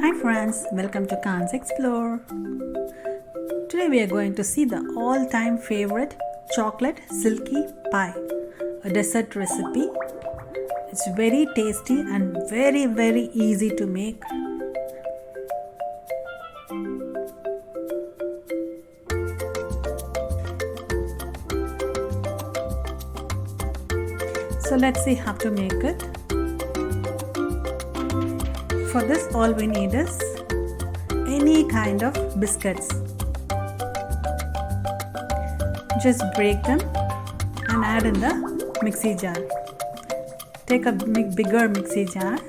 Hi friends, welcome to KansExplore. Today we are going to see the all-time favorite chocolate Silky Pie, a dessert recipe. It's very tasty and very easy to make. So let's see how to make it. For this, all we need is any kind of biscuits. Just break them and add in the mixie jar. Take a bigger mixie jar.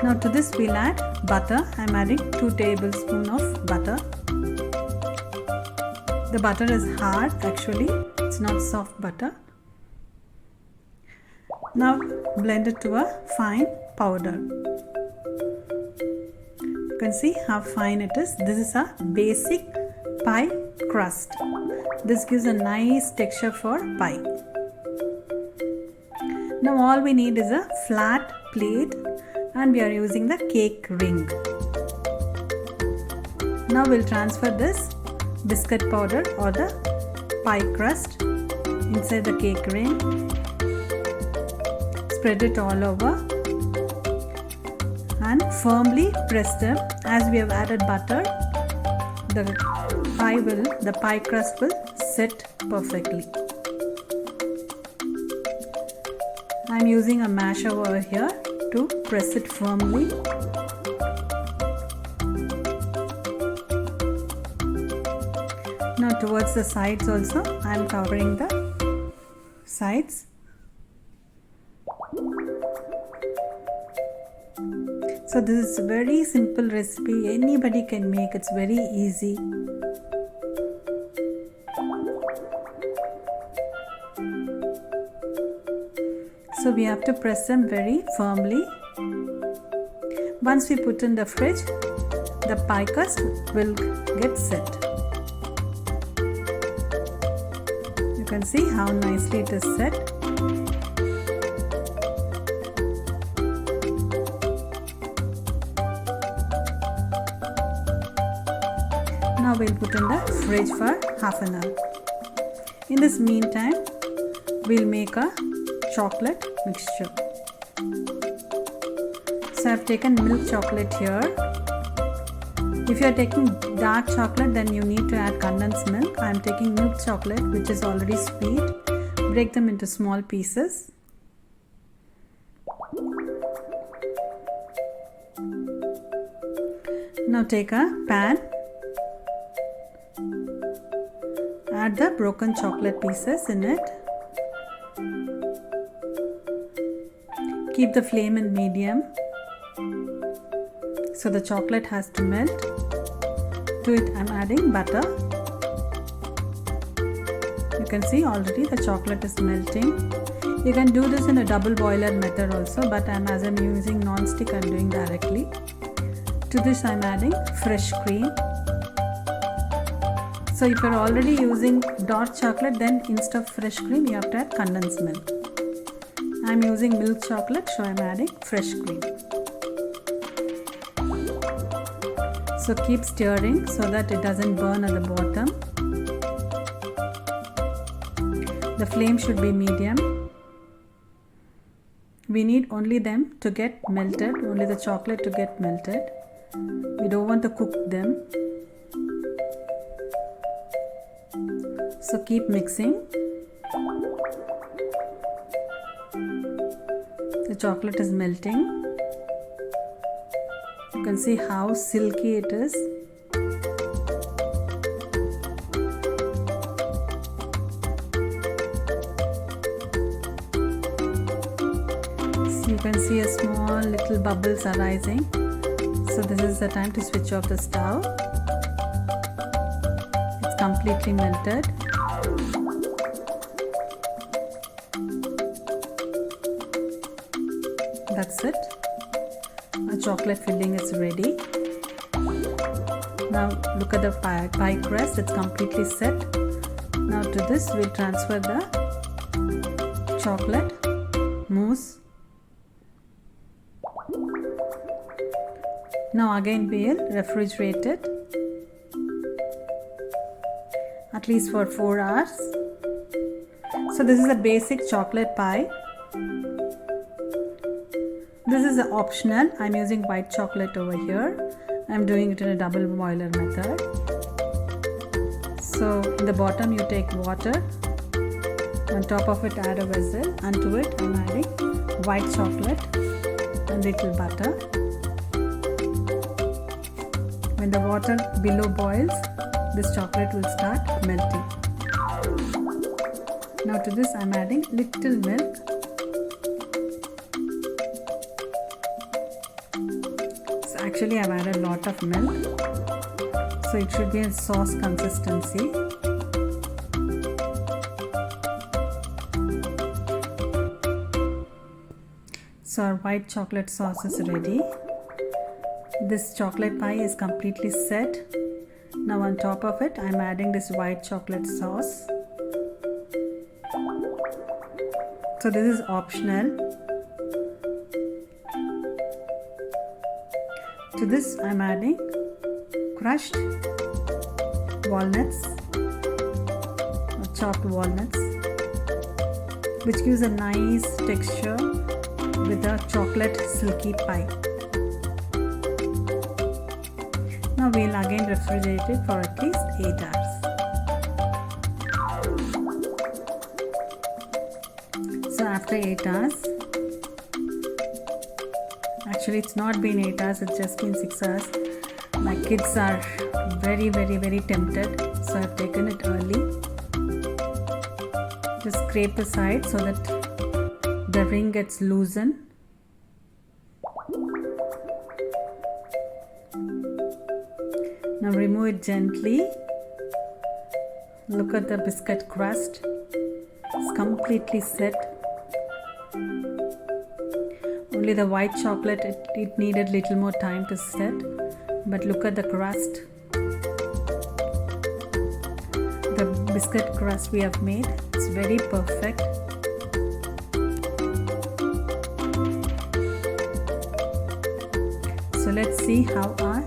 Now to this we'll add butter. I'm adding 2 tablespoons of butter. The butter is hard actually, it's not soft butter. Now blend it to a fine powder. You can see how fine it is. This is a basic pie crust. This gives a nice texture for pie. Now all we need is a flat plate and we are using the cake ring. Now we'll transfer this biscuit powder or the pie crust inside the cake ring. Spread it all over and firmly press them. As we have added butter, the pie crust will set perfectly. I am using a masher over here to press it firmly. Now towards the sides also, I am covering the sides. So this is a very simple recipe, anybody can make, it's very easy. So we have to press them very firmly. Once we put in the fridge, the pie crust will get set. You can see how nicely it is set. Now we'll put in the fridge for half an hour. In this meantime, we'll make a chocolate mixture. So I've taken milk chocolate here. If you are taking dark chocolate, then you need to add condensed milk. I am taking milk chocolate which is already sweet. Break them into small pieces. Now take a pan. Add the broken chocolate pieces in it. Keep the flame in medium so the chocolate has to melt. To it I am adding butter. You can see already the chocolate is melting. You can do this in a double boiler method also, but as I am using non-stick, I am doing directly. To this I am adding fresh cream. So if you are already using dark chocolate, then instead of fresh cream you have to add condensed milk. I am using milk chocolate, so I am adding fresh cream. So keep stirring so that it doesn't burn at the bottom. The flame should be medium. We need only them to get melted, only the chocolate to get melted. We don't want to cook them. So keep mixing. The chocolate is melting. You can see how silky it is. So you can see a small little bubbles arising. So this is the time to switch off the stove. It's completely melted. That's it. Our chocolate filling is ready. Now look at the pie crust, it's completely set. Now to this we'll transfer the chocolate mousse. Now again we'll refrigerate it at least for 4 hours. So this is a basic chocolate pie. This is optional. I'm using white chocolate over here. I'm doing it in a double boiler method. So in the bottom you take water. On top of it add a vessel. Onto it I'm adding white chocolate and little butter. When the water below boils, this chocolate will start melting. Now to this I'm adding little milk. So actually I've added a lot of milk. So it should be a sauce consistency. So our white chocolate sauce is ready. This chocolate pie is completely set. Now on top of it I'm adding this white chocolate sauce. So this is optional. To this I'm adding crushed walnuts or chopped walnuts, which gives a nice texture with a chocolate silky pie. Now we'll again refrigerate it for at least 8 hours. So after 8 hours, actually it's not been 8 hours, it's just been 6 hours. My kids are very tempted, so I've taken it early. Just scrape the side so that the ring gets loosened. Now remove it gently. Look at the biscuit crust. It's completely set. Only the white chocolate, it needed little more time to set. But look at the crust. The biscuit crust we have made, it's very perfect. So let's see how our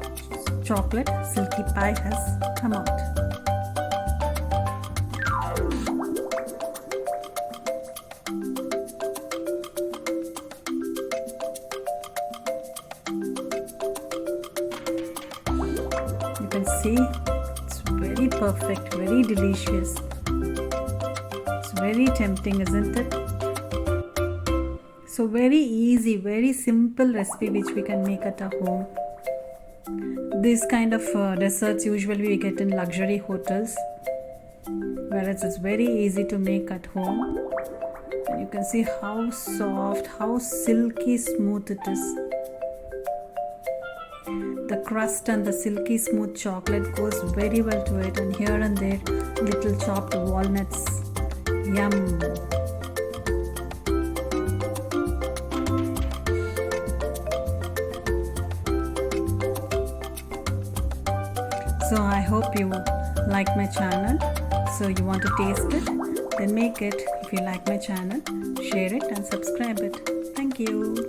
chocolate silky pie has come out. You can see it's very perfect, very delicious. It's very tempting, isn't it? So very easy, very simple recipe which we can make at our home. This kind of desserts usually we get in luxury hotels, whereas it's very easy to make at home. And you can see how soft, how silky smooth it is. The crust and the silky smooth chocolate goes very well to it, and here and there little chopped walnuts. Yum! So I hope you like my channel. So you want to taste it, then make it. If you like my channel, share it and subscribe it. Thank you.